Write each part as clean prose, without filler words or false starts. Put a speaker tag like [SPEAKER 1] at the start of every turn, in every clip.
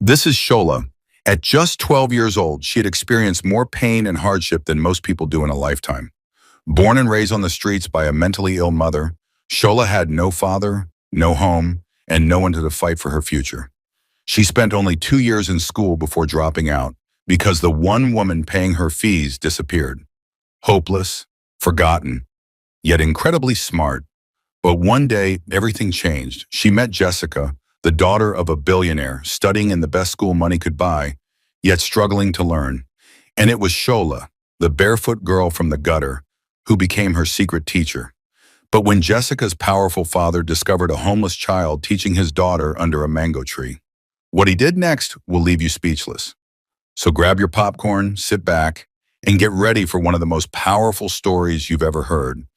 [SPEAKER 1] This is Shola. At just 12 years old, she had experienced more pain and hardship than most people do in a lifetime. Born and raised on the streets by a mentally ill mother, Shola had no father, no home, and no one to fight for her future. She spent only 2 years in school before dropping out because the one woman paying her fees disappeared. Hopeless, forgotten, yet incredibly smart. But one day, everything changed. She met Jessica, the daughter of a billionaire, studying in the best school money could buy, yet struggling to learn. And it was Shola, the barefoot girl from the gutter, who became her secret teacher. But when Jessica's powerful father discovered a homeless child teaching his daughter under a mango tree, what he did next will leave you speechless. So grab your popcorn, sit back, and get ready for one of the most powerful stories you've ever heard.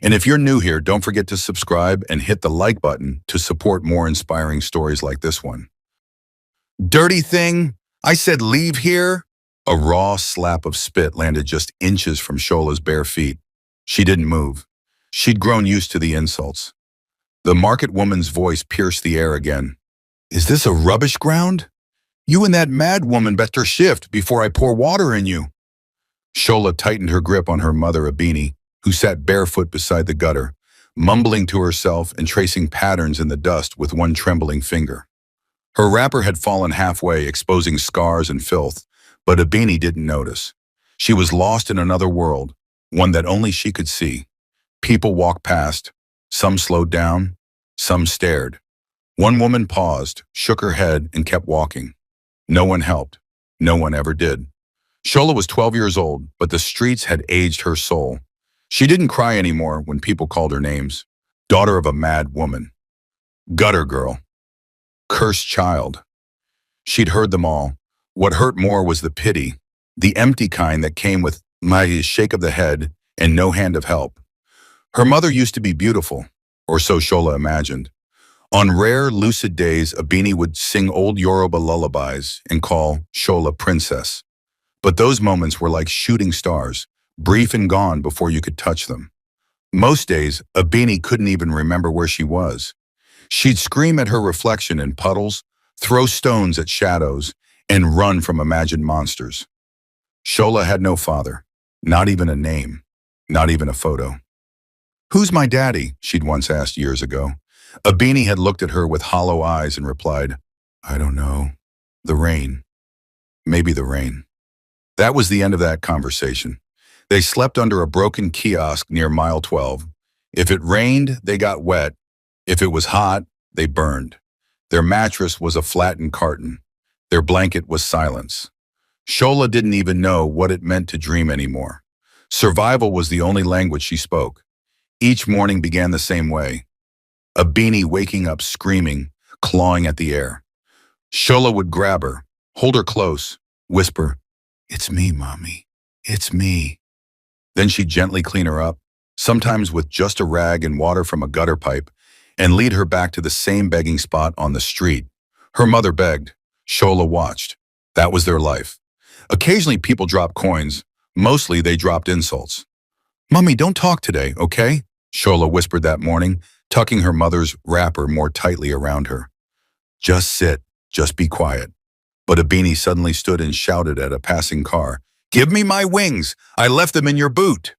[SPEAKER 1] And if you're new here, don't forget to subscribe and hit the like button to support more inspiring stories like this one. Dirty thing! I said leave here! A raw slap of spit landed just inches from Shola's bare feet. She didn't move. She'd grown used to the insults. The market woman's voice pierced the air again. Is this a rubbish ground? You and that mad woman better shift before I pour water in you. Shola tightened her grip on her mother, Abini, who sat barefoot beside the gutter, mumbling to herself and tracing patterns in the dust with one trembling finger. Her wrapper had fallen halfway, exposing scars and filth, but Abini didn't notice. She was lost in another world, one that only she could see. People walked past. Some slowed down. Some stared. One woman paused, shook her head, and kept walking. No one helped. No one ever did. Shola was 12 years old, but the streets had aged her soul. She didn't cry anymore when people called her names. Daughter of a mad woman. Gutter girl. Cursed child. She'd heard them all. What hurt more was the pity, the empty kind that came with a shake of the head and no hand of help. Her mother used to be beautiful, or so Shola imagined. On rare, lucid days, Abini would sing old Yoruba lullabies and call Shola princess. But those moments were like shooting stars, brief and gone before you could touch them. Most days, Abini couldn't even remember where she was. She'd scream at her reflection in puddles, throw stones at shadows, and run from imagined monsters. Shola had no father, not even a name, not even a photo. Who's my daddy? She'd once asked years ago. Abini had looked at her with hollow eyes and replied, I don't know. The rain. Maybe the rain. That was the end of that conversation. They slept under a broken kiosk near mile 12. If it rained, they got wet. If it was hot, they burned. Their mattress was a flattened carton. Their blanket was silence. Shola didn't even know what it meant to dream anymore. Survival was the only language she spoke. Each morning began the same way. Abini waking up screaming, clawing at the air. Shola would grab her, hold her close, whisper, It's me, Mommy. It's me. Then she'd gently clean her up, sometimes with just a rag and water from a gutter pipe, and lead her back to the same begging spot on the street. Her mother begged. Shola watched. That was their life. Occasionally people dropped coins. Mostly they dropped insults. Mommy, don't talk today, okay? Shola whispered that morning, tucking her mother's wrapper more tightly around her. Just sit. Just be quiet. But Abini suddenly stood and shouted at a passing car, Give me my wings! I left them in your boot!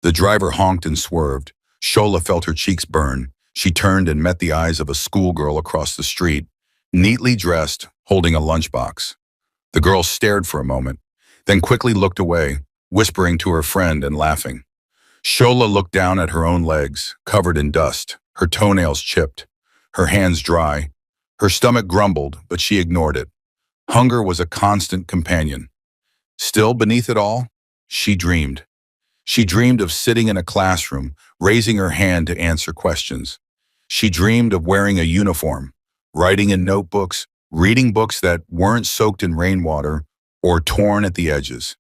[SPEAKER 1] The driver honked and swerved. Shola felt her cheeks burn. She turned and met the eyes of a schoolgirl across the street, neatly dressed, holding a lunchbox. The girl stared for a moment, then quickly looked away, whispering to her friend and laughing. Shola looked down at her own legs, covered in dust, her toenails chipped, her hands dry. Her stomach grumbled, but she ignored it. Hunger was a constant companion. Still, beneath it all, she dreamed. She dreamed of sitting in a classroom, raising her hand to answer questions. She dreamed of wearing a uniform, writing in notebooks, reading books that weren't soaked in rainwater or torn at the edges.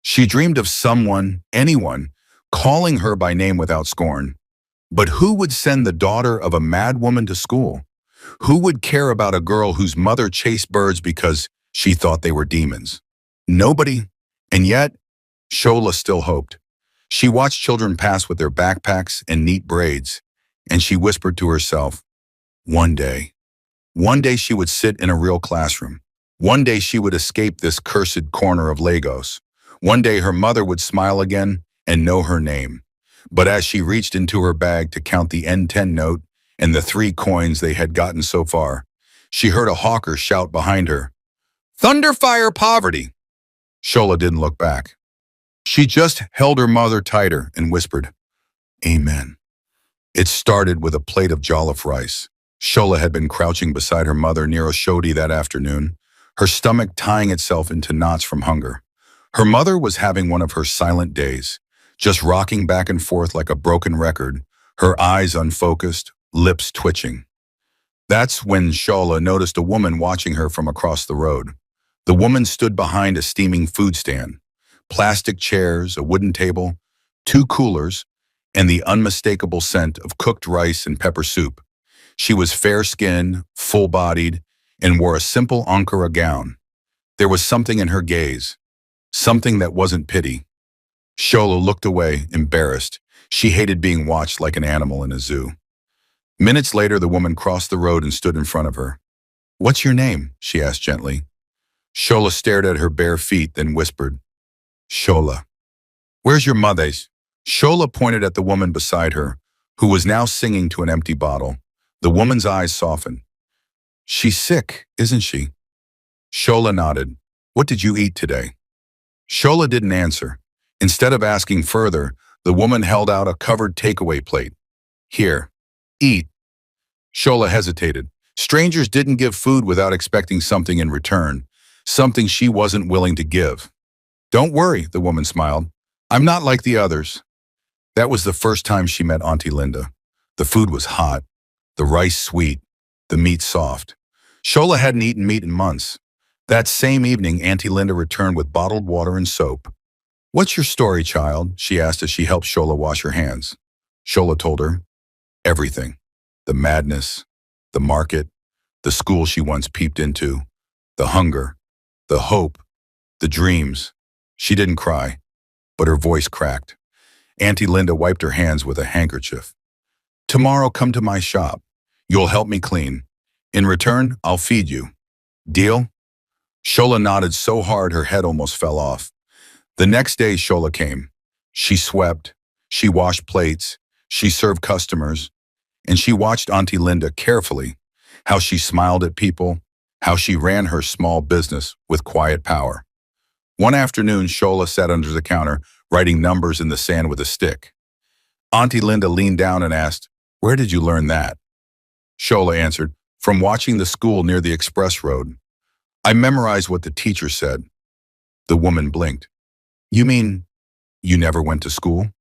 [SPEAKER 1] She dreamed of someone, anyone, calling her by name without scorn. But who would send the daughter of a mad woman to school? Who would care about a girl whose mother chased birds because she thought they were demons? Nobody. And yet, Shola still hoped. She watched children pass with their backpacks and neat braids, and she whispered to herself, one day she would sit in a real classroom, One day she would escape this cursed corner of Lagos. One day her mother would smile again and know her name. But as she reached into her bag to count the N10 note and the 3 coins they had gotten so far, she heard a hawker shout behind her, "Thunderfire poverty!" Shola didn't look back. She just held her mother tighter and whispered, "Amen." It started with a plate of jollof rice. Shola had been crouching beside her mother near a shoddy that afternoon, her stomach tying itself into knots from hunger. Her mother was having one of her silent days, just rocking back and forth like a broken record, her eyes unfocused, lips twitching. That's when Shola noticed a woman watching her from across the road. The woman stood behind a steaming food stand. Plastic chairs, a wooden table, 2 coolers, and the unmistakable scent of cooked rice and pepper soup. She was fair-skinned, full-bodied, and wore a simple Ankara gown. There was something in her gaze, something that wasn't pity. Shola looked away, embarrassed. She hated being watched like an animal in a zoo. Minutes later, the woman crossed the road and stood in front of her. "What's your name?" she asked gently. Shola stared at her bare feet, then whispered, "Shola." "Where's your mother's?" Shola pointed at the woman beside her, who was now singing to an empty bottle. The woman's eyes softened. "She's sick, isn't she?" Shola nodded. "What did you eat today?" Shola didn't answer. Instead of asking further, the woman held out a covered takeaway plate. "Here, eat." Shola hesitated. Strangers didn't give food without expecting something in return, something she wasn't willing to give. "Don't worry," the woman smiled. "I'm not like the others." That was the first time she met Auntie Linda. The food was hot, the rice sweet, the meat soft. Shola hadn't eaten meat in months. That same evening, Auntie Linda returned with bottled water and soap. "What's your story, child?" she asked as she helped Shola wash her hands. Shola told her everything. The madness, the market, the school she once peeped into, the hunger, the hope, the dreams. She didn't cry, but her voice cracked. Auntie Linda wiped her hands with a handkerchief. "Tomorrow come to my shop. You'll help me clean. In return, I'll feed you. Deal?" Shola nodded so hard her head almost fell off. The next day Shola came. She swept, she washed plates, she served customers, and she watched Auntie Linda carefully, how she smiled at people, how she ran her small business with quiet power. One afternoon, Shola sat under the counter, writing numbers in the sand with a stick. Auntie Linda leaned down and asked, "Where did you learn that?" Shola answered, "From watching the school near the express road. I memorized what the teacher said." The woman blinked. "You mean you never went to school?"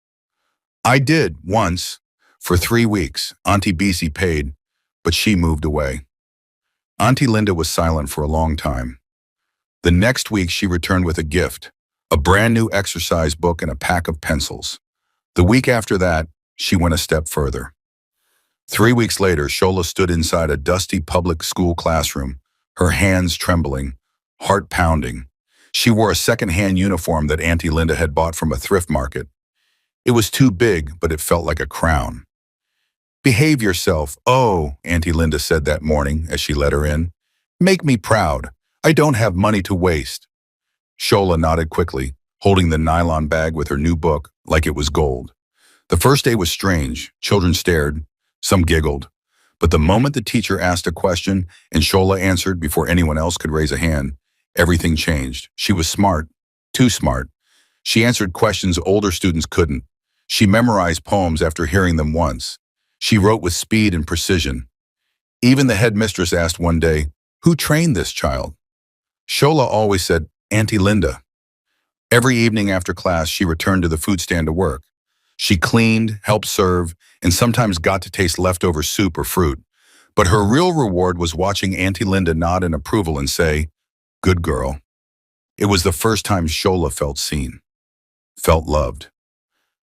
[SPEAKER 1] "I did, once. For 3 weeks, Auntie Bisi paid, but she moved away." Auntie Linda was silent for a long time. The next week she returned with a gift, a brand new exercise book and a pack of pencils. The week after that, she went a step further. 3 weeks later, Shola stood inside a dusty public school classroom, her hands trembling, heart pounding. She wore a second-hand uniform that Auntie Linda had bought from a thrift market. It was too big, but it felt like a crown. "Behave yourself, oh," Auntie Linda said that morning as she let her in. "Make me proud. I don't have money to waste." Shola nodded quickly, holding the nylon bag with her new book like it was gold. The first day was strange. Children stared, some giggled. But the moment the teacher asked a question and Shola answered before anyone else could raise a hand, everything changed. She was smart, too smart. She answered questions older students couldn't. She memorized poems after hearing them once. She wrote with speed and precision. Even the headmistress asked one day, "Who trained this child?" Shola always said, "Auntie Linda." Every evening after class, she returned to the food stand to work. She cleaned, helped serve, and sometimes got to taste leftover soup or fruit. But her real reward was watching Auntie Linda nod in approval and say, "Good girl." It was the first time Shola felt seen, felt loved.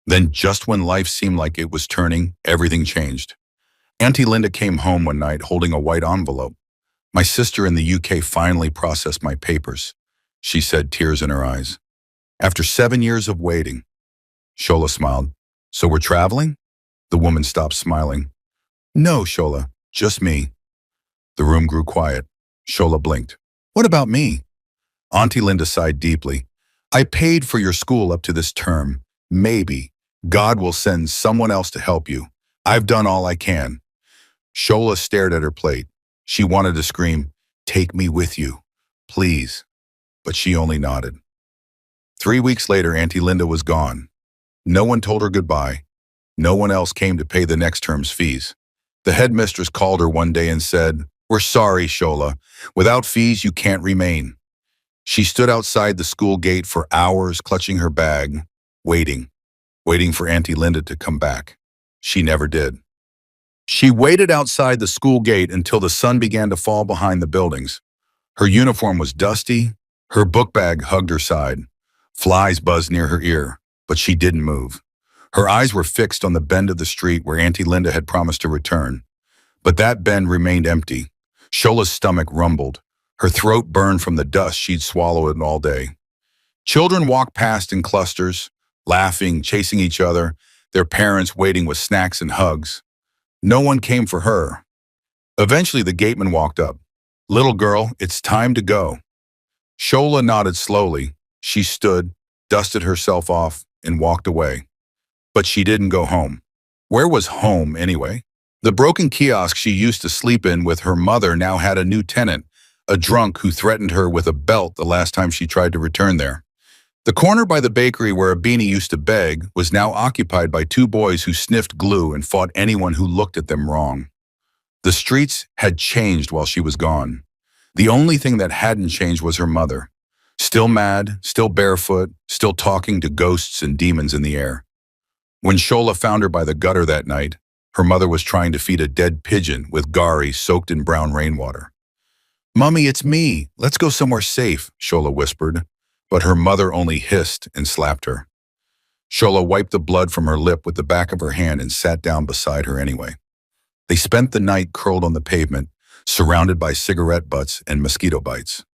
[SPEAKER 1] Then just when life seemed like it was turning, everything changed. Auntie Linda came home one night holding a white envelope. "My sister in the UK finally processed my papers," she said, tears in her eyes. "After 7 years of waiting." Shola smiled. "So we're traveling?" The woman stopped smiling. "No, Shola, just me." The room grew quiet. Shola blinked. What about me? Auntie Linda sighed deeply. I paid for your school up to this term. Maybe God will send someone else to help you. I've done all I can. Shola stared at her plate. She wanted to scream, "Take me with you, please," but she only nodded. 3 weeks later, Auntie Linda was gone. No one told her goodbye. No one else came to pay the next term's fees. The headmistress called her one day and said, "We're sorry, Shola. Without fees, you can't remain." She stood outside the school gate for hours, clutching her bag, waiting for Auntie Linda to come back. She never did. She waited outside the school gate until the sun began to fall behind the buildings. Her uniform was dusty. Her book bag hugged her side. Flies buzzed near her ear, but she didn't move. Her eyes were fixed on the bend of the street where Auntie Linda had promised to return. But that bend remained empty. Shola's stomach rumbled. Her throat burned from the dust she'd swallowed all day. Children walked past in clusters, laughing, chasing each other, their parents waiting with snacks and hugs. No one came for her. Eventually, the gateman walked up. "Little girl, it's time to go." Shola nodded slowly. She stood, dusted herself off, and walked away. But she didn't go home. Where was home, anyway? The broken kiosk she used to sleep in with her mother now had a new tenant, a drunk who threatened her with a belt the last time she tried to return there. The corner by the bakery where a beanie used to beg was now occupied by two boys who sniffed glue and fought anyone who looked at them wrong. The streets had changed while she was gone. The only thing that hadn't changed was her mother. Still mad, still barefoot, still talking to ghosts and demons in the air. When Shola found her by the gutter that night, her mother was trying to feed a dead pigeon with gari soaked in brown rainwater. "Mummy, it's me. Let's go somewhere safe," Shola whispered, but her mother only hissed and slapped her. Shola wiped the blood from her lip with the back of her hand and sat down beside her anyway. They spent the night curled on the pavement, surrounded by cigarette butts and mosquito bites.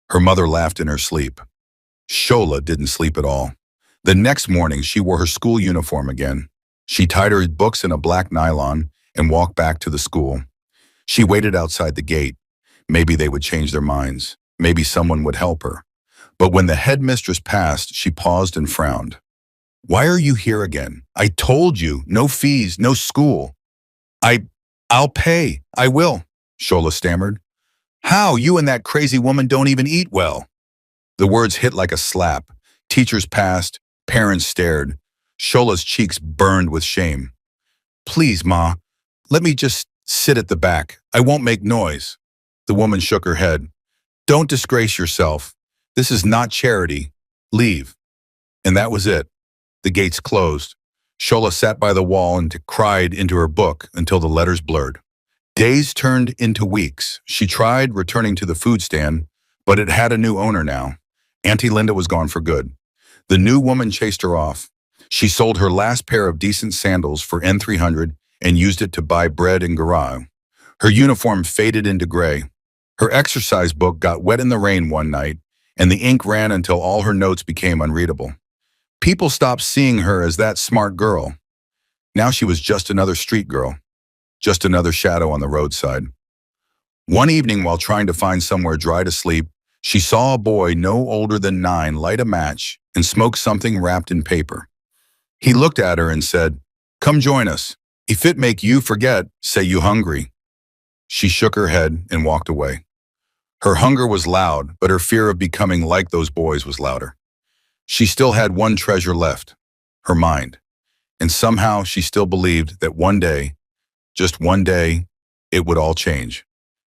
[SPEAKER 1] Her mother laughed in her sleep. Shola didn't sleep at all. The next morning, she wore her school uniform again. She tied her books in a black nylon and walked back to the school. She waited outside the gate. Maybe they would change their minds. Maybe someone would help her. But when the headmistress passed, she paused and frowned. "Why are you here again? I told you, no fees, no school." I'll pay. I will," Shola stammered. "How? You and that crazy woman don't even eat well." The words hit like a slap. Teachers passed. Parents stared. Shola's cheeks burned with shame. "Please, Ma, let me just sit at the back. I won't make noise." The woman shook her head. "Don't disgrace yourself. This is not charity. Leave." And that was it. The gates closed. Shola sat by the wall and cried into her book until the letters blurred. Days turned into weeks. She tried returning to the food stand, but it had a new owner now. Auntie Linda was gone for good. The new woman chased her off. She sold her last pair of decent sandals for N300 and used it to buy bread and garai. Her uniform faded into gray. Her exercise book got wet in the rain one night, and the ink ran until all her notes became unreadable. People stopped seeing her as that smart girl. Now she was just another street girl, just another shadow on the roadside. One evening, while trying to find somewhere dry to sleep, she saw a boy no older than 9 light a match and smoke something wrapped in paper. He looked at her and said, "Come join us. If it make you forget, say you hungry." She shook her head and walked away. Her hunger was loud, but her fear of becoming like those boys was louder. She still had one treasure left, her mind. And somehow she still believed that one day, just one day, it would all change.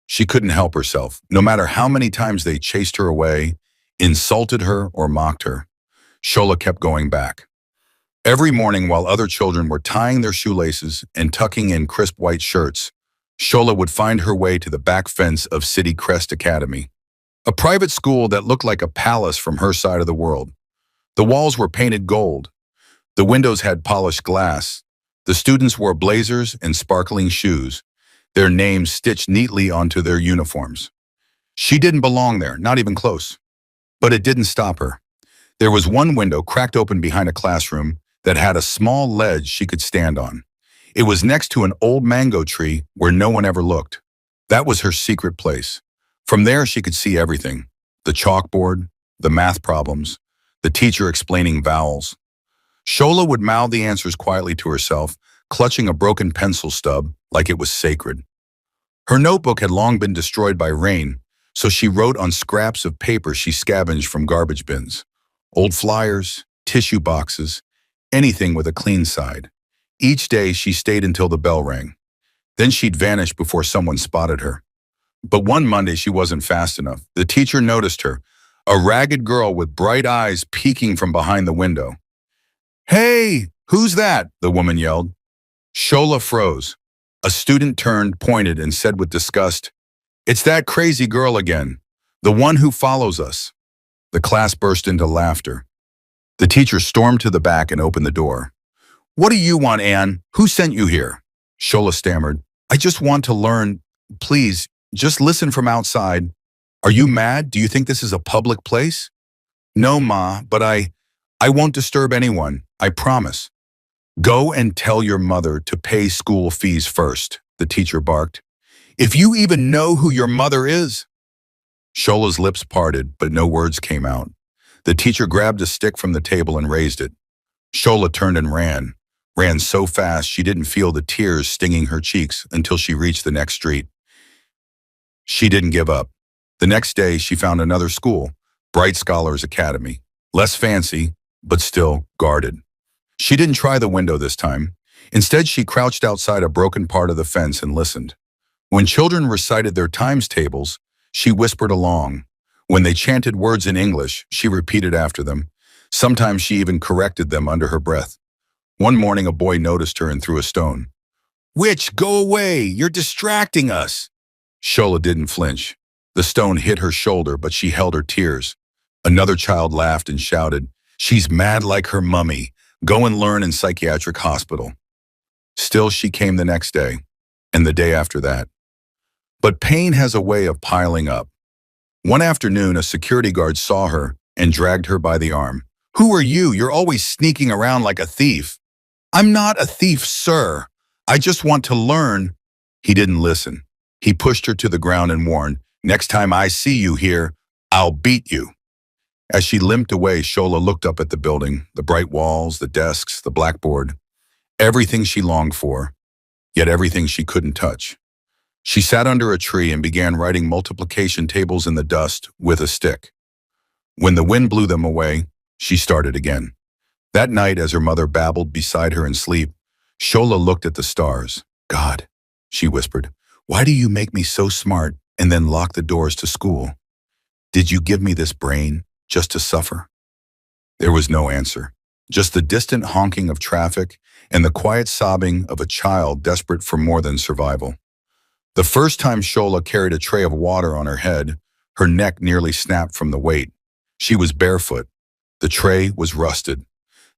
[SPEAKER 1] She couldn't help herself, no matter how many times they chased her away, insulted her, or mocked her. Shola kept going back. Every morning while other children were tying their shoelaces and tucking in crisp white shirts, Shola would find her way to the back fence of City Crest Academy, a private school that looked like a palace from her side of the world. The walls were painted gold. The windows had polished glass. The students wore blazers and sparkling shoes, their names stitched neatly onto their uniforms. She didn't belong there, not even close. But it didn't stop her. There was one window cracked open behind a classroom that had a small ledge she could stand on. It was next to an old mango tree where no one ever looked. That was her secret place, From there, she could see everything: the chalkboard, the math problems, the teacher explaining vowels. Shola would mouth the answers quietly to herself, clutching a broken pencil stub like it was sacred. Her notebook had long been destroyed by rain, so she wrote on scraps of paper she scavenged from garbage bins. Old flyers, tissue boxes, anything with a clean side. Each day she stayed until the bell rang. Then she'd vanish before someone spotted her. But one Monday she wasn't fast enough. The teacher noticed her, a ragged girl with bright eyes peeking from behind the window. "Hey, who's that?" the woman yelled. Shola froze. A student turned, pointed, and said with disgust, "It's that crazy girl again, the one who follows us." The class burst into laughter. The teacher stormed to the back and opened the door. "What do you want, Anne? Who sent you here?" Shola stammered. "I just want to learn. Please, just listen from outside." "Are you mad? Do you think this is a public place?" "No, Ma, but I won't disturb anyone. I promise." "Go and tell your mother to pay school fees first," the teacher barked. "If you even know who your mother is." Shola's lips parted, but no words came out. The teacher grabbed a stick from the table and raised it. Shola turned and ran so fast she didn't feel the tears stinging her cheeks until she reached the next street. She didn't give up. The next day, she found another school, Bright Scholars Academy. Less fancy, but still guarded. She didn't try the window this time. Instead, she crouched outside a broken part of the fence and listened. When children recited their times tables, she whispered along. When they chanted words in English, she repeated after them. Sometimes she even corrected them under her breath. One morning, a boy noticed her and threw a stone. "Witch, go away! You're distracting us!" Shola didn't flinch. The stone hit her shoulder, but she held her tears. Another child laughed and shouted, "She's mad like her mummy. Go and learn in psychiatric hospital." Still, she came the next day, and the day after that. But pain has a way of piling up. One afternoon, a security guard saw her and dragged her by the arm. "Who are you? You're always sneaking around like a thief." "I'm not a thief, sir. I just want to learn." He didn't listen. He pushed her to the ground and warned, "Next time I see you here, I'll beat you." As she limped away, Shola looked up at the building, the bright walls, the desks, the blackboard. Everything she longed for, yet everything she couldn't touch. She sat under a tree and began writing multiplication tables in the dust with a stick. When the wind blew them away, she started again. That night, as her mother babbled beside her in sleep, Shola looked at the stars. "God," she whispered, "why do you make me so smart and then lock the doors to school? Did you give me this brain just to suffer?" There was no answer, just the distant honking of traffic and the quiet sobbing of a child desperate for more than survival. The first time Shola carried a tray of water on her head, her neck nearly snapped from the weight. She was barefoot. The tray was rusted.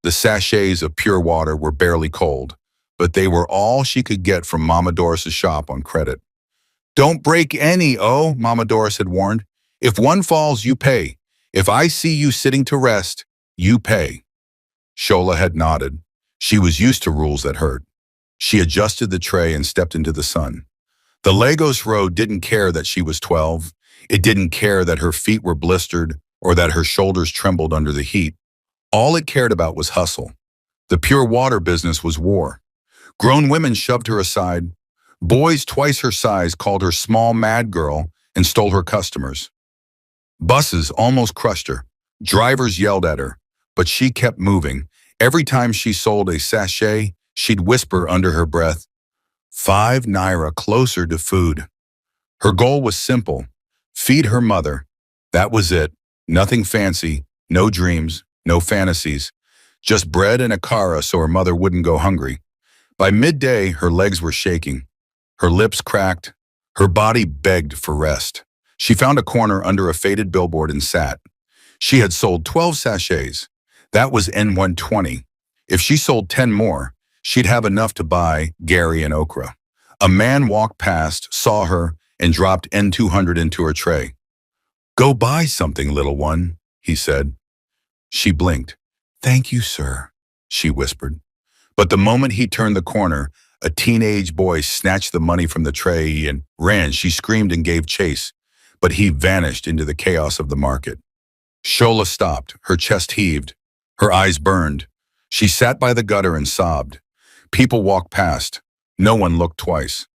[SPEAKER 1] The sachets of pure water were barely cold, but they were all she could get from Mama Doris's shop on credit. "Don't break any, oh," Mama Doris had warned. "If one falls, you pay. If I see you sitting to rest, you pay." Shola had nodded. She was used to rules that hurt. She adjusted the tray and stepped into the sun. The Lagos road didn't care that she was 12. It didn't care that her feet were blistered or that her shoulders trembled under the heat. All it cared about was hustle. The pure water business was war. Grown women shoved her aside. Boys twice her size called her small mad girl and stole her customers. Buses almost crushed her. Drivers yelled at her, but she kept moving. Every time she sold a sachet, she'd whisper under her breath, "5 naira closer to food." Her goal was simple: feed her mother. That was it. Nothing fancy, no dreams, no fantasies. Just bread and a kara so her mother wouldn't go hungry. By midday, her legs were shaking. Her lips cracked. Her body begged for rest. She found a corner under a faded billboard and sat. She had sold 12 sachets. That was N120. If she sold 10 more, she'd have enough to buy Gary and okra. A man walked past, saw her, and dropped N200 into her tray. "Go buy something, little one," he said. She blinked. "Thank you, sir," she whispered. But the moment he turned the corner, a teenage boy snatched the money from the tray and ran. She screamed and gave chase. but he vanished into the chaos of the market. Shola stopped, her chest heaved, her eyes burned. She sat by the gutter and sobbed. People walked past. No one looked twice.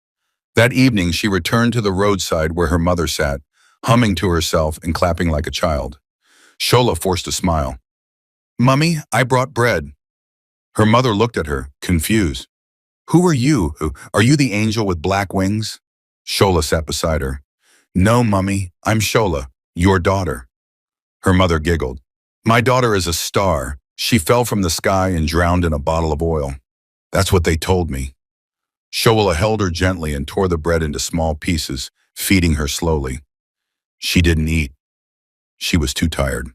[SPEAKER 1] That evening, she returned to the roadside where her mother sat, humming to herself and clapping like a child. Shola forced a smile. "Mummy, I brought bread." Her mother looked at her, confused. "Who are you? Are you the angel with black wings?" Shola sat beside her. "No, Mummy, I'm Shola, your daughter." Her mother giggled. "My daughter is a star. She fell from the sky and drowned in a bottle of oil. That's what they told me." Shola held her gently and tore the bread into small pieces, feeding her slowly. She didn't eat. She was too tired.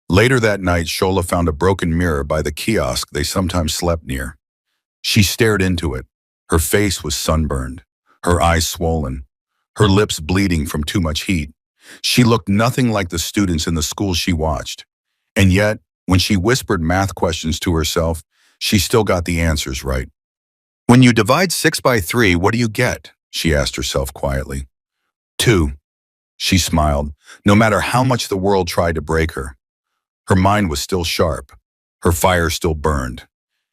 [SPEAKER 1] Later that night, Shola found a broken mirror by the kiosk they sometimes slept near. She stared into it. Her face was sunburned, her eyes swollen, her lips bleeding from too much heat. She looked nothing like the students in the school she watched. And yet, when she whispered math questions to herself, she still got the answers right. "When you divide 6 by 3, what do you get?" she asked herself quietly. 2. She smiled, no matter how much the world tried to break her. Her mind was still sharp. Her fire still burned.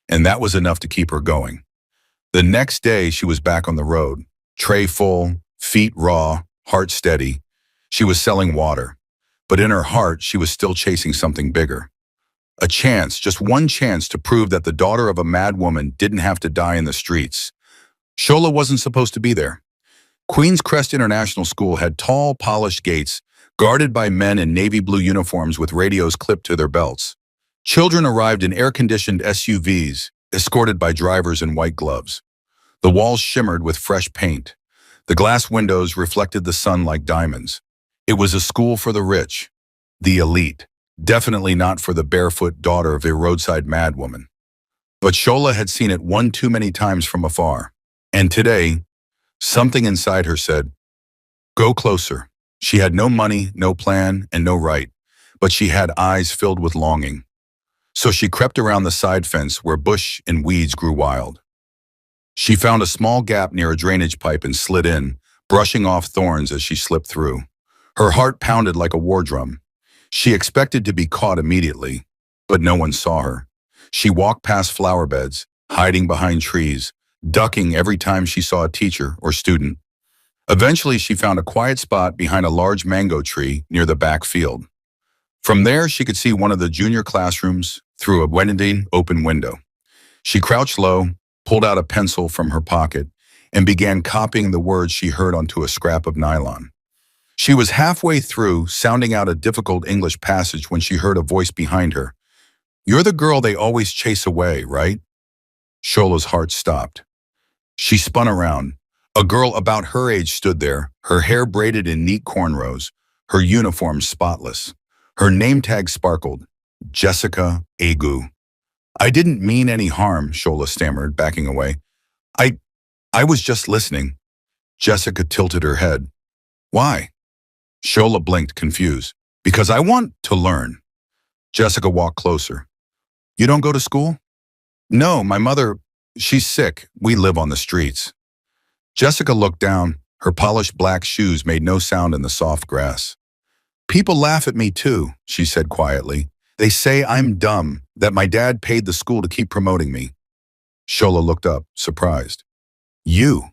[SPEAKER 1] And that was enough to keep her going. The next day, she was back on the road, tray full, feet raw, heart steady. She was selling water. But in her heart, she was still chasing something bigger. A chance, just one chance to prove that the daughter of a mad woman didn't have to die in the streets. Shola wasn't supposed to be there. Queen's Crest International School had tall, polished gates, guarded by men in navy blue uniforms with radios clipped to their belts. Children arrived in air-conditioned SUVs, escorted by drivers in white gloves. The walls shimmered with fresh paint. The glass windows reflected the sun like diamonds. It was a school for the rich, the elite, definitely not for the barefoot daughter of a roadside madwoman. But Shola had seen it one too many times from afar. And today, something inside her said, "Go closer." She had no money, no plan, and no right, but she had eyes filled with longing. So she crept around the side fence where bush and weeds grew wild. She found a small gap near a drainage pipe and slid in, brushing off thorns as she slipped through. Her heart pounded like a war drum. She expected to be caught immediately, but no one saw her. She walked past flower beds, hiding behind trees, ducking every time she saw a teacher or student. Eventually, she found a quiet spot behind a large mango tree near the back field. From there, she could see one of the junior classrooms through a winding open window. She crouched low, pulled out a pencil from her pocket, and began copying the words she heard onto a scrap of nylon. She was halfway through, sounding out a difficult English passage when she heard a voice behind her. "You're the girl they always chase away, right?" Shola's heart stopped. She spun around. A girl about her age stood there, her hair braided in neat cornrows, her uniform spotless. Her name tag sparkled, Jessica Agu. "I didn't mean any harm," Shola stammered, backing away. I, I was just listening." Jessica tilted her head. "Why?" Shola blinked, confused. "Because I want to learn." Jessica walked closer. "You don't go to school?" "No, my mother, she's sick. We live on the streets." Jessica looked down. Her polished black shoes made no sound in the soft grass. "People laugh at me too," she said quietly. "They say I'm dumb, that my dad paid the school to keep promoting me." Shola looked up, surprised. "You?"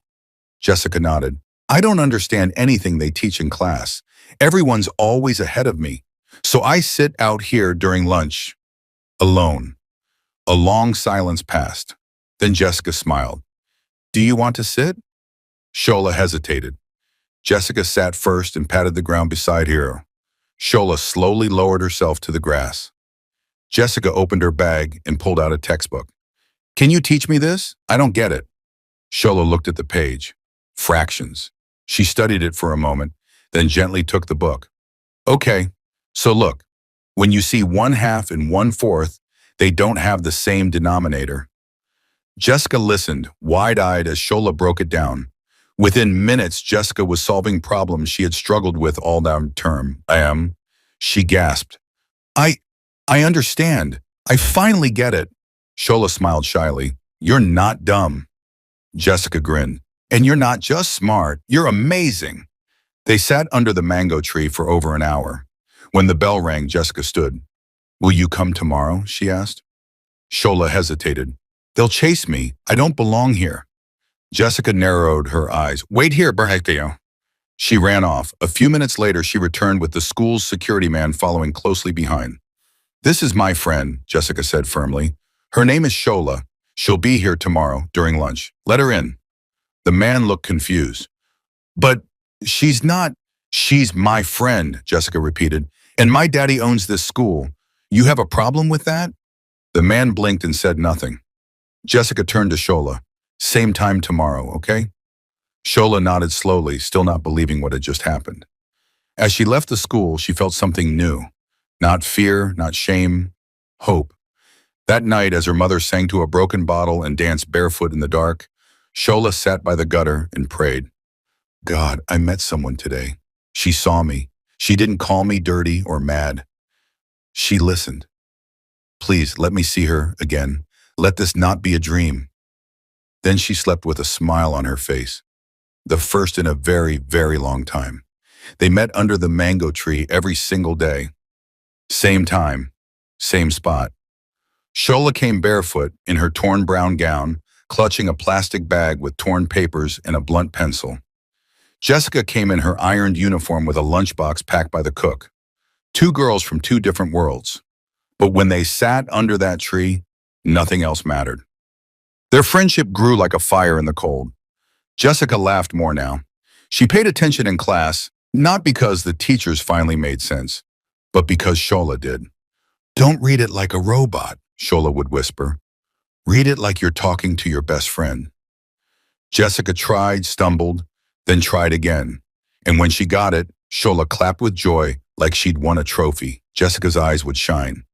[SPEAKER 1] Jessica nodded. "I don't understand anything they teach in class. Everyone's always ahead of me. So I sit out here during lunch, alone." A long silence passed. Then Jessica smiled. "Do you want to sit?" Shola hesitated. Jessica sat first and patted the ground beside her. Shola slowly lowered herself to the grass. Jessica opened her bag and pulled out a textbook. "Can you teach me this? I don't get it." Shola looked at the page. Fractions. She studied it for a moment, then gently took the book. "Okay, so look, when you see 1/2 and 1/4, they don't have the same denominator." Jessica listened, wide-eyed as Shola broke it down. Within minutes, Jessica was solving problems she had struggled with all that term. She gasped. I understand. I finally get it." Shola smiled shyly. "You're not dumb." Jessica grinned. "And you're not just smart, you're amazing." They sat under the mango tree for over an hour. When the bell rang, Jessica stood. "Will you come tomorrow?" she asked. Shola hesitated. "They'll chase me. I don't belong here." Jessica narrowed her eyes. "Wait here, Berhekeo." She ran off. A few minutes later, she returned with the school's security man following closely behind. "This is my friend," Jessica said firmly. "Her name is Shola. She'll be here tomorrow during lunch. Let her in." The man looked confused. "But she's not." "She's my friend," Jessica repeated. "And my daddy owns this school. You have a problem with that?" The man blinked and said nothing. Jessica turned to Shola. "Same time tomorrow, okay?" Shola nodded slowly, still not believing what had just happened. As she left the school, she felt something new. Not fear, not shame, hope. That night, as her mother sang to a broken bottle and danced barefoot in the dark, Shola sat by the gutter and prayed. "God, I met someone today. She saw me. She didn't call me dirty or mad. She listened. Please, let me see her again. Let this not be a dream." Then she slept with a smile on her face. The first in a very, very long time. They met under the mango tree every single day. Same time, same spot. Shola came barefoot in her torn brown gown, clutching a plastic bag with torn papers and a blunt pencil. Jessica came in her ironed uniform with a lunchbox packed by the cook. Two girls from two different worlds. But when they sat under that tree, nothing else mattered. Their friendship grew like a fire in the cold. Jessica laughed more now. She paid attention in class, not because the teachers finally made sense, but because Shola did. "Don't read it like a robot," Shola would whisper. "Read it like you're talking to your best friend." Jessica tried, stumbled, then tried again. And when she got it, Shola clapped with joy like she'd won a trophy. Jessica's eyes would shine.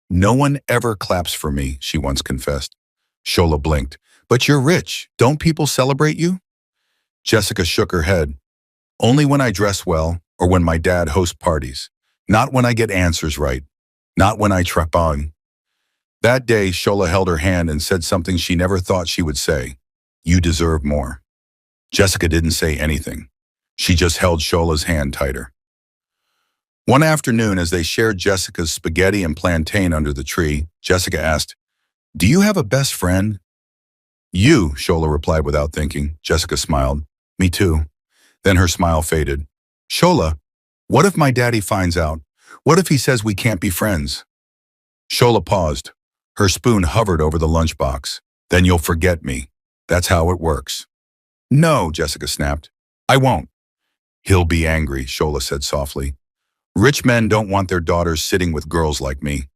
[SPEAKER 1] "No one ever claps for me," she once confessed. Shola blinked. "But you're rich. Don't people celebrate you?" Jessica shook her head. "Only when I dress well or when my dad hosts parties. Not when I get answers right. Not when I trap on." That day, Shola held her hand and said something she never thought she would say. "You deserve more." Jessica didn't say anything. She just held Shola's hand tighter. One afternoon, as they shared Jessica's spaghetti and plantain under the tree, Jessica asked, "Do you have a best friend?" "You," Shola replied without thinking. Jessica smiled. "Me too." Then her smile faded. "Shola, what if my daddy finds out? What if he says we can't be friends?" Shola paused. Her spoon hovered over the lunchbox. "Then you'll forget me. That's how it works." "No," Jessica snapped. "I won't." "He'll be angry," Shola said softly. "Rich men don't want their daughters sitting with girls like me.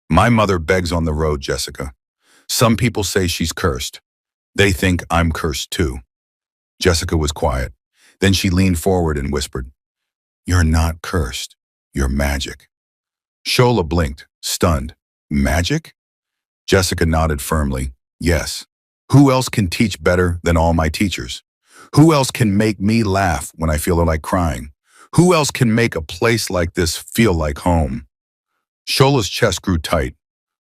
[SPEAKER 1] My mother begs on the road, Jessica. Some people say she's cursed. They think I'm cursed too." Jessica was quiet. Then she leaned forward and whispered, "You're not cursed. You're magic." Shola blinked, stunned. "Magic?" Jessica nodded firmly. "Yes. Who else can teach better than all my teachers? Who else can make me laugh when I feel like crying? Who else can make a place like this feel like home?" Shola's chest grew tight.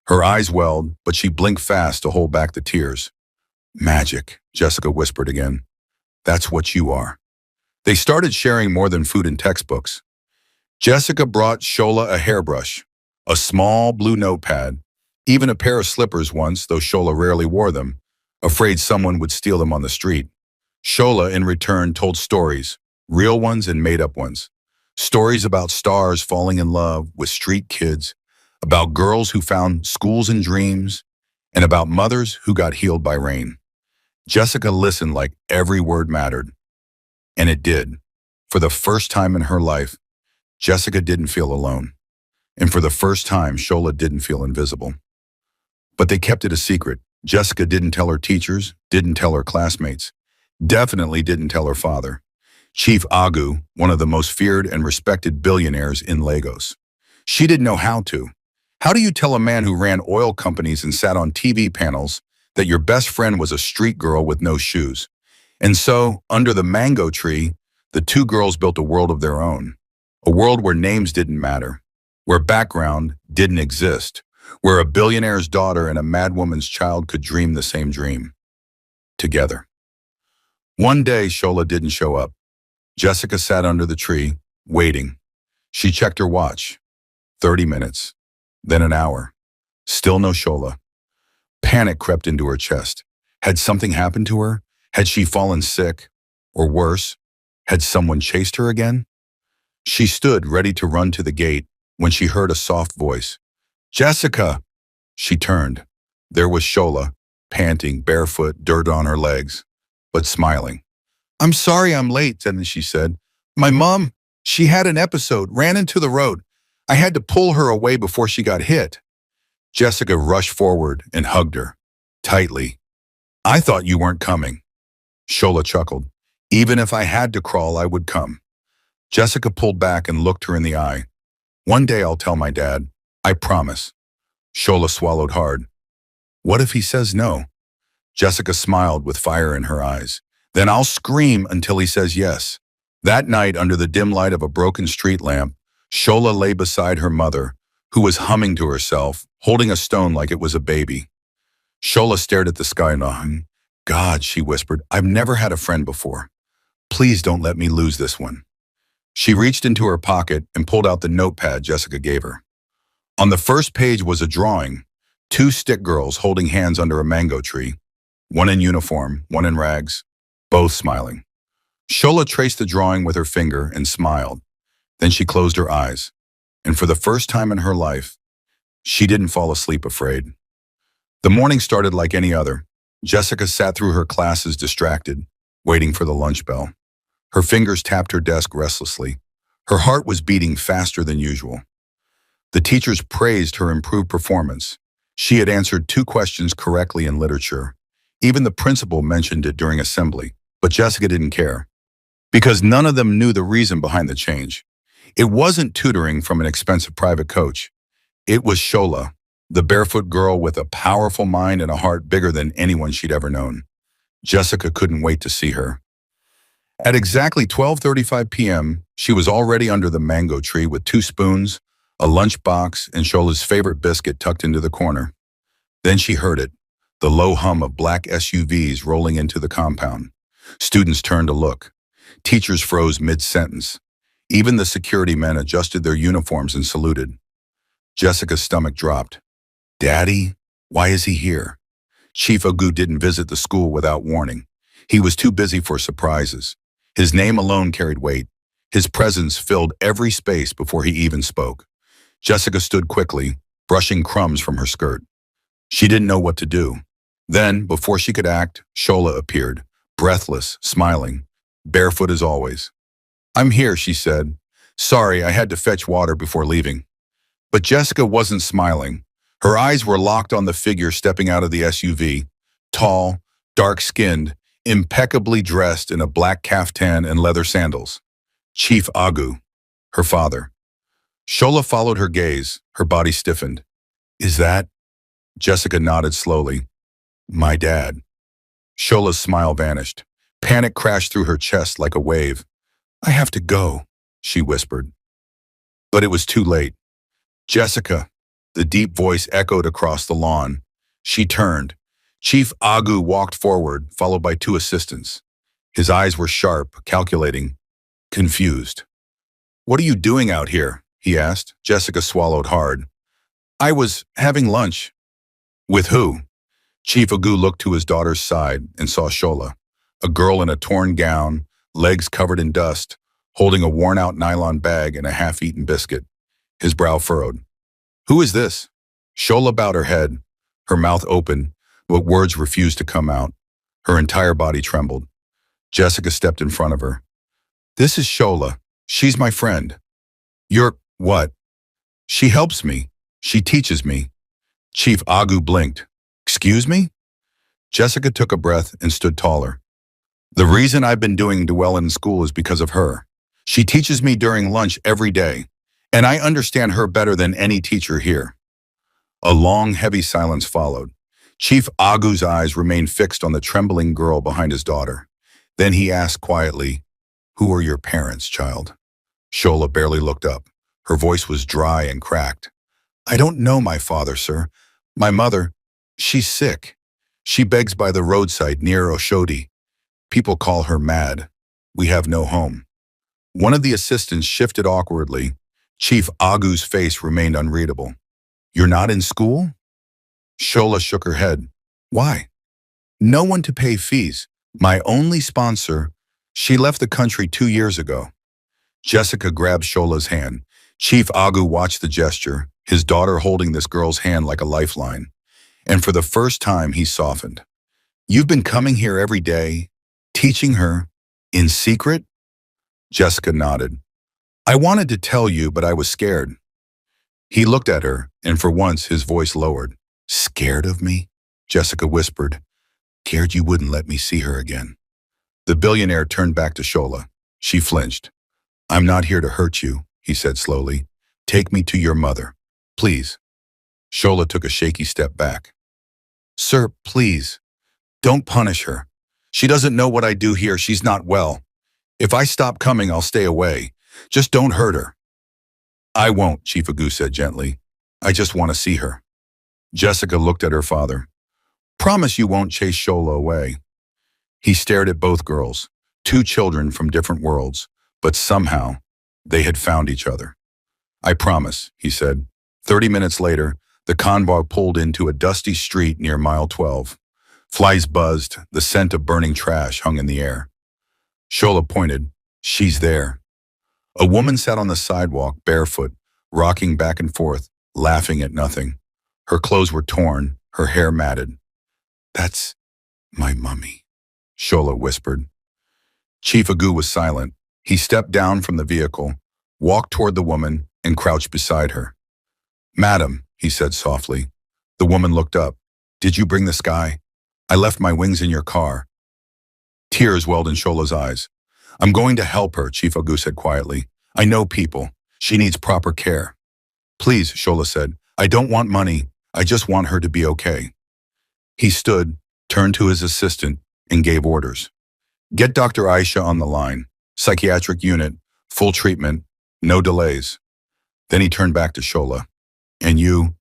[SPEAKER 1] Her eyes welled, but she blinked fast to hold back the tears. "Magic," Jessica whispered again. "That's what you are." They started sharing more than food and textbooks. Jessica brought Shola a hairbrush, a small blue notepad, even a pair of slippers once, though Shola rarely wore them, afraid someone would steal them on the street. Shola, in return, told stories, real ones and made-up ones. Stories about stars falling in love with street kids, about girls who found schools in dreams, and about mothers who got healed by rain. Jessica listened like every word mattered. And it did. For the first time in her life, Jessica didn't feel alone. And for the first time, Shola didn't feel invisible. But they kept it a secret. Jessica didn't tell her teachers, didn't tell her classmates, definitely didn't tell her father, Chief Agu, one of the most feared and respected billionaires in Lagos. She didn't know how to. How do you tell a man who ran oil companies and sat on TV panels that your best friend was a street girl with no shoes? And so, under the mango tree, the two girls built a world of their own. A world where names didn't matter, where background didn't exist, where a billionaire's daughter and a madwoman's child could dream the same dream. Together. One day, Shola didn't show up. Jessica sat under the tree, waiting. She checked her watch. 30 minutes. Then an hour. Still no Shola. Panic crept into her chest. Had something happened to her? Had she fallen sick? Or worse, had someone chased her again? She stood ready to run to the gate when she heard a soft voice. Jessica! She turned. There was Shola, panting, barefoot, dirt on her legs, but smiling. I'm sorry I'm late, and she said. My mom, she had an episode, ran into the road. I had to pull her away before she got hit. Jessica rushed forward and hugged her, tightly. I thought you weren't coming. Shola chuckled. Even if I had to crawl, I would come. Jessica pulled back and looked her in the eye. One day I'll tell my dad. I promise. Shola swallowed hard. What if he says no? Jessica smiled with fire in her eyes. Then I'll scream until he says yes. That night, under the dim light of a broken street lamp, Shola lay beside her mother, who was humming to herself, holding a stone like it was a baby. Shola stared at the sky and God, she whispered, I've never had a friend before. Please don't let me lose this one. She reached into her pocket and pulled out the notepad Jessica gave her. On the first page was a drawing, two stick girls holding hands under a mango tree, one in uniform, one in rags, both smiling. Shola traced the drawing with her finger and smiled. Then she closed her eyes, and for the first time in her life, she didn't fall asleep afraid. The morning started like any other. Jessica sat through her classes distracted, waiting for the lunch bell. Her fingers tapped her desk restlessly. Her heart was beating faster than usual. The teachers praised her improved performance. She had answered 2 questions correctly in literature. Even the principal mentioned it during assembly, but Jessica didn't care, because none of them knew the reason behind the change. It wasn't tutoring from an expensive private coach. It was Shola, the barefoot girl with a powerful mind and a heart bigger than anyone she'd ever known. Jessica couldn't wait to see her. At exactly 12:35 p.m., she was already under the mango tree with 2 spoons, a lunch box, and Shola's favorite biscuit tucked into the corner. Then she heard it, the low hum of black SUVs rolling into the compound. Students turned to look. Teachers froze mid-sentence. Even the security men adjusted their uniforms and saluted. Jessica's stomach dropped. Daddy? Why is he here? Chief Agu didn't visit the school without warning. He was too busy for surprises. His name alone carried weight. His presence filled every space before he even spoke. Jessica stood quickly, brushing crumbs from her skirt. She didn't know what to do. Then, before she could act, Shola appeared, breathless, smiling, barefoot as always. I'm here, she said. Sorry, I had to fetch water before leaving. But Jessica wasn't smiling. Her eyes were locked on the figure stepping out of the SUV, tall, dark-skinned, impeccably dressed in a black caftan and leather sandals. Chief Agu, her father. Shola followed her gaze, her body stiffened. Is that? Jessica nodded slowly. My dad. Shola's smile vanished. Panic crashed through her chest like a wave. I have to go, she whispered. But it was too late. Jessica, the deep voice echoed across the lawn. She turned. Chief Agu walked forward, followed by 2 assistants. His eyes were sharp, calculating, confused. What are you doing out here? He asked. Jessica swallowed hard. I was having lunch. With who? Chief Agu looked to his daughter's side and saw Shola, a girl in a torn gown, legs covered in dust, holding a worn-out nylon bag and a half-eaten biscuit. His brow furrowed. Who is this? Shola bowed her head, her mouth open, but words refused to come out. Her entire body trembled. Jessica stepped in front of her. This is Shola. She's my friend. You're what? She helps me. She teaches me. Chief Agu blinked. Excuse me? Jessica took a breath and stood taller. The reason I've been doing well in school is because of her. She teaches me during lunch every day, and I understand her better than any teacher here. A long, heavy silence followed. Chief Agu's eyes remained fixed on the trembling girl behind his daughter. Then he asked quietly, Who are your parents, child? Shola barely looked up. Her voice was dry and cracked. I don't know my father, sir. My mother, she's sick. She begs by the roadside near Oshodi. People call her mad. We have no home. One of the assistants shifted awkwardly. Chief Agu's face remained unreadable. You're not in school? Shola shook her head. Why? No one to pay fees. My only sponsor. She left the country 2 years ago. Jessica grabbed Shola's hand. Chief Agu watched the gesture, his daughter holding this girl's hand like a lifeline. And for the first time, he softened. You've been coming here every day, teaching her, in secret? Jessica nodded. I wanted to tell you, but I was scared. He looked at her, and for once his voice lowered. Scared of me? Jessica whispered. Scared you wouldn't let me see her again. The billionaire turned back to Shola. She flinched. I'm not here to hurt you, he said slowly. Take me to your mother. Please. Shola took a shaky step back. Sir, please. Don't punish her. She doesn't know what I do here. She's not well. If I stop coming, I'll stay away. Just don't hurt her. I won't, Chief Agu said gently. I just want to see her. Jessica looked at her father. Promise you won't chase Shola away. He stared at both girls, two children from different worlds, but somehow they had found each other. I promise, he said. 30 minutes later, the convoy pulled into a dusty street near mile 12. Flies buzzed, the scent of burning trash hung in the air. Shola pointed. She's there. A woman sat on the sidewalk, barefoot, rocking back and forth, laughing at nothing. Her clothes were torn, her hair matted. That's my mummy, Shola whispered. Chief Agu was silent. He stepped down from the vehicle, walked toward the woman, and crouched beside her. Madam, he said softly. The woman looked up. Did you bring the sky? I left my wings in your car. Tears welled in Shola's eyes. I'm going to help her, Chief Agu said quietly. I know people. She needs proper care. Please, Shola said. I don't want money. I just want her to be okay. He stood, turned to his assistant, and gave orders. Get Dr. Aisha on the line. Psychiatric unit, full treatment, no delays. Then he turned back to Shola. And you?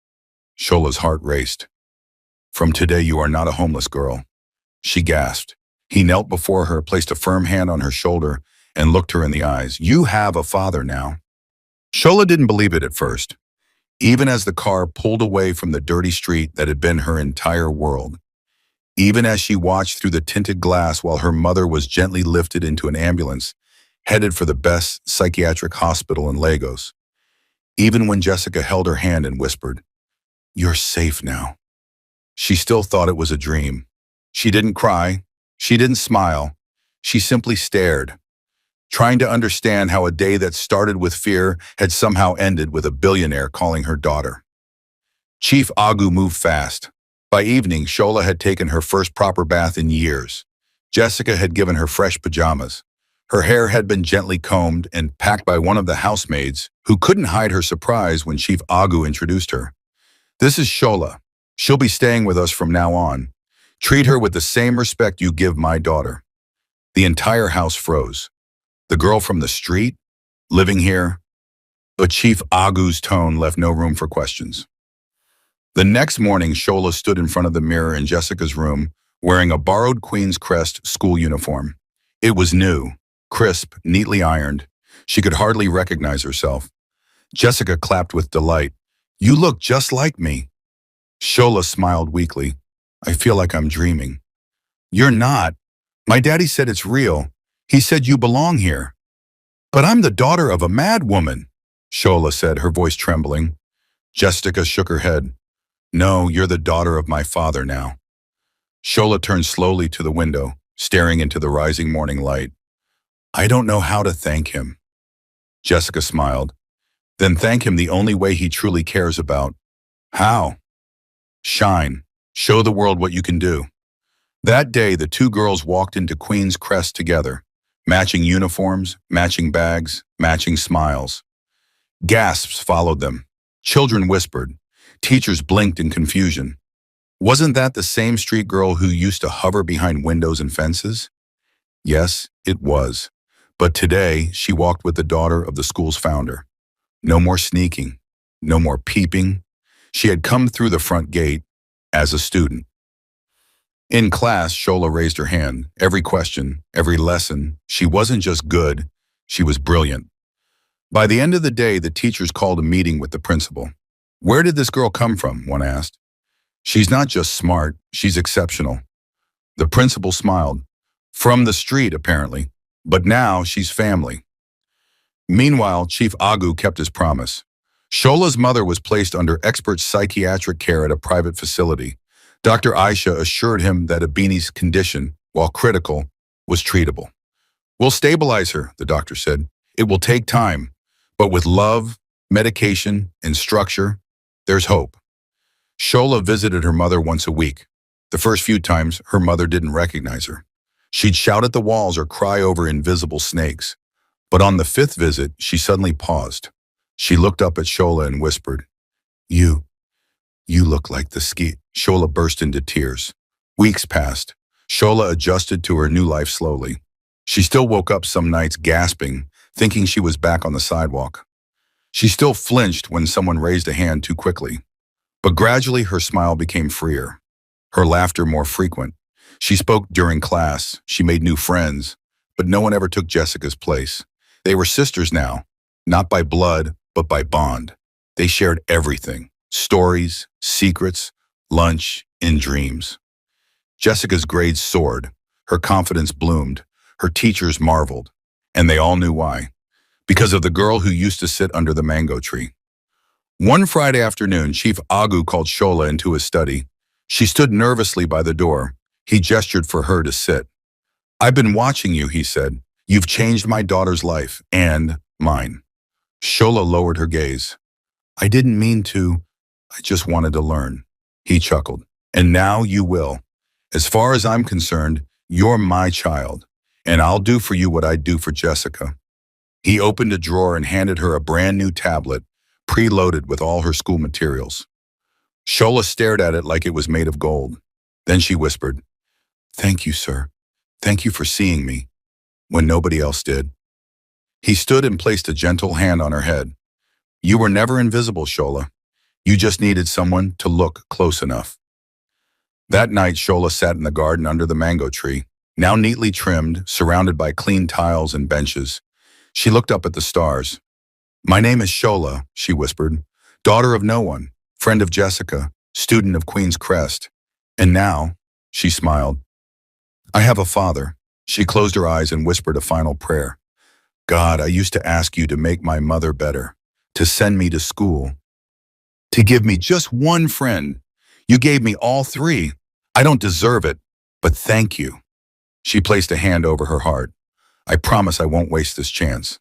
[SPEAKER 1] Shola's heart raced. From today, you are not a homeless girl. She gasped. He knelt before her, placed a firm hand on her shoulder, and looked her in the eyes. You have a father now. Shola didn't believe it at first, even as the car pulled away from the dirty street that had been her entire world. Even as she watched through the tinted glass while her mother was gently lifted into an ambulance, headed for the best psychiatric hospital in Lagos. Even when Jessica held her hand and whispered, You're safe now. She still thought it was a dream. She didn't cry. She didn't smile. She simply stared, trying to understand how a day that started with fear had somehow ended with a billionaire calling her daughter. Chief Agu moved fast. By evening, Shola had taken her first proper bath in years. Jessica had given her fresh pajamas. Her hair had been gently combed and packed by one of the housemaids, who couldn't hide her surprise when Chief Agu introduced her. This is Shola. She'll be staying with us from now on. Treat her with the same respect you give my daughter. The entire house froze. The girl from the street? Living here? But Chief Agu's tone left no room for questions. The next morning, Shola stood in front of the mirror in Jessica's room, wearing a borrowed Queen's Crest school uniform. It was new, crisp, neatly ironed. She could hardly recognize herself. Jessica clapped with delight. You look just like me. Shola smiled weakly. I feel like I'm dreaming. You're not. My daddy said it's real. He said you belong here. But I'm the daughter of a mad woman, Shola said, her voice trembling. Jessica shook her head. No, you're the daughter of my father now. Shola turned slowly to the window, staring into the rising morning light. I don't know how to thank him. Jessica smiled. Then thank him the only way he truly cares about. How? Shine. Show the world what you can do. That day, the two girls walked into Queen's Crest together, matching uniforms, matching bags, matching smiles. Gasps followed them. Children whispered. Teachers blinked in confusion. Wasn't that the same street girl who used to hover behind windows and fences? Yes, it was. But today, she walked with the daughter of the school's founder. No more sneaking. No more peeping. She had come through the front gate as a student. In class, Shola raised her hand. Every question, every lesson, she wasn't just good, She was brilliant. By the end of the day, the teachers called a meeting with the principal. Where did this girl come from? One asked. She's not just smart, she's exceptional. The principal smiled. From the street, apparently. But now she's family. Meanwhile, Chief Agu kept his promise. Shola's mother was placed under expert psychiatric care at a private facility. Dr. Aisha assured him that Abini's condition, while critical, was treatable. We'll stabilize her, the doctor said. It will take time, but with love, medication, and structure, there's hope. Shola visited her mother once a week. The first few times, her mother didn't recognize her. She'd shout at the walls or cry over invisible snakes. But on the fifth visit, she suddenly paused. She looked up at Shola and whispered, You look like the ski. Shola burst into tears. Weeks passed. Shola adjusted to her new life slowly. She still woke up some nights gasping, thinking she was back on the sidewalk. She still flinched when someone raised a hand too quickly. But gradually her smile became freer, her laughter more frequent. She spoke during class, she made new friends, but no one ever took Jessica's place. They were sisters now, not by blood, but by bond. They shared everything, stories, secrets, lunch, and dreams. Jessica's grades soared, her confidence bloomed, her teachers marveled, and they all knew why. Because of the girl who used to sit under the mango tree. One Friday afternoon, Chief Agu called Shola into his study. She stood nervously by the door. He gestured for her to sit. I've been watching you, he said. You've changed my daughter's life, and mine. Shola lowered her gaze. I didn't mean to. I just wanted to learn. He chuckled. And now you will. As far as I'm concerned, you're my child, and I'll do for you what I'd do for Jessica. He opened a drawer and handed her a brand new tablet, preloaded with all her school materials. Shola stared at it like it was made of gold. Then she whispered, Thank you, sir. Thank you for seeing me, when nobody else did. He stood and placed a gentle hand on her head. You were never invisible, Shola. You just needed someone to look close enough. That night, Shola sat in the garden under the mango tree, now neatly trimmed, surrounded by clean tiles and benches. She looked up at the stars. My name is Shola, she whispered, daughter of no one, friend of Jessica, student of Queen's Crest. And now, she smiled, I have a father. She closed her eyes and whispered a final prayer. God, I used to ask you to make my mother better, to send me to school, to give me just one friend. You gave me all three. I don't deserve it, but thank you. She placed a hand over her heart. I promise I won't waste this chance.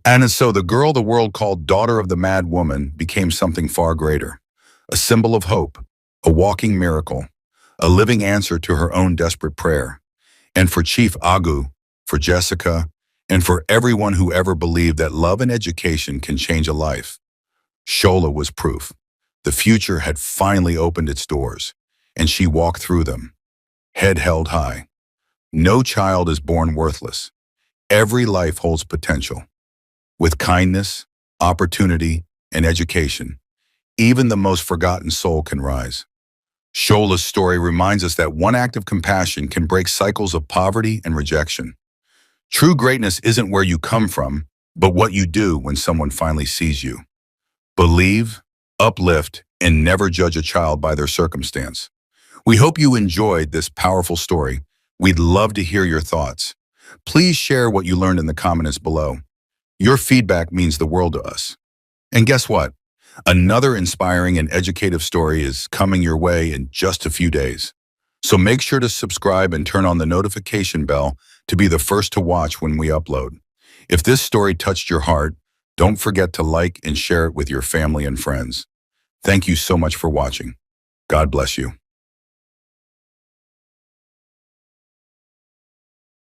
[SPEAKER 1] And so the girl the world called daughter of the mad woman became something far greater, a symbol of hope, a walking miracle, a living answer to her own desperate prayer. And for Chief Agu, for Jessica, and for everyone who ever believed that love and education can change a life, Shola was proof. The future had finally opened its doors, and she walked through them, head held high. No child is born worthless. Every life holds potential. With kindness, opportunity, and education, even the most forgotten soul can rise. Shola's story reminds us that one act of compassion can break cycles of poverty and rejection. True greatness isn't where you come from, but what you do when someone finally sees you. Believe, uplift, and never judge a child by their circumstance. We hope you enjoyed this powerful story. We'd love to hear your thoughts. Please share what you learned in the comments below. Your feedback means the world to us. And guess what? Another inspiring and educative story is coming your way in just a few days. So make sure to subscribe and turn on the notification bell to be the first to watch when we upload. If this story touched your heart, don't forget to like and share it with your family and friends. Thank you so much for watching. God bless you.